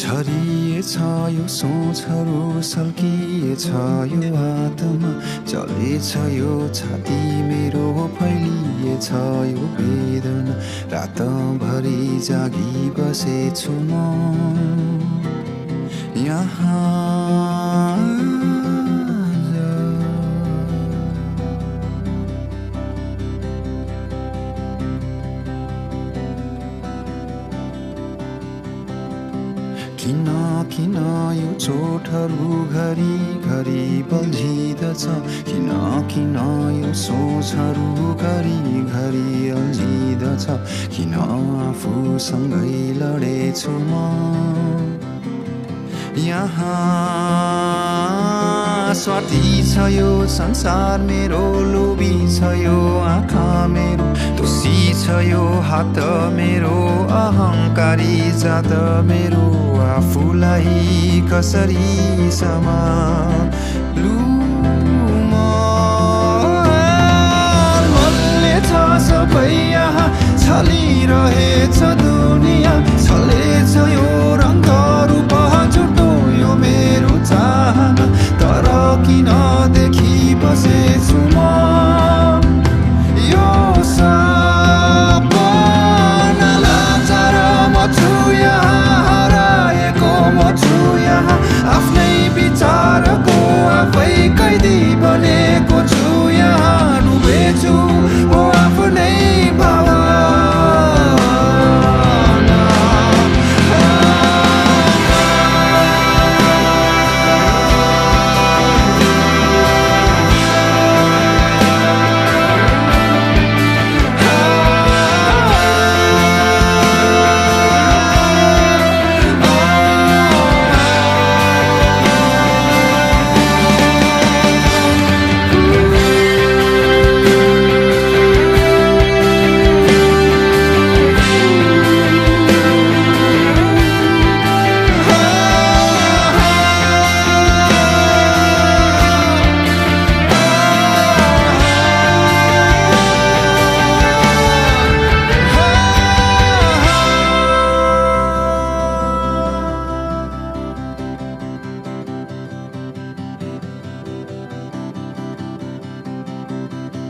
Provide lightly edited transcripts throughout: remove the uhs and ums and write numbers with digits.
छरिएछ यो सोचहरू सल्किएछ यो आत्मा चलेछ यो छाती मेरो फैलिएछ यो वेदना रातभरि जागी बसेछु म यहाँ किन यो चोटहरू घरि घरि बल्झिदछ किन यो सोचहरू घरि घरि अल्झिदछ किन आफूसँगै लडेछु म यहाँ स्वार्थी छ यो संसार मेरो लोभी छ यो आँखा मेरो दोषी छ यो हात मेरो अहङ्कारी जात मेरो आफूलाई कसरी सम्हालु मनले छ सबै यहाँ छलिरहेछ दुनियाँ छलेछ यो रङ्ग रूप झुटो यो मेरो चाहना तर किन देखि बसेछु म यो सपना लाचार म छु यहाँ हराएको म छु यहाँ आफ्नै विचारको आफै कैदी बनेको छु यहाँ डुबेछु म आफ्नै भावना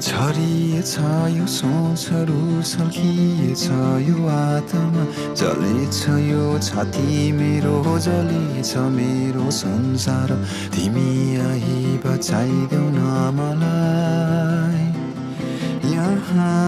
छरिएछ यो सोचहरू सल्किएछ यो आत्मा जलेछ यो छाती मेरो जलेछ मेरो संसार तिमी आइ बचाइदेऊ न मलाई यहाँ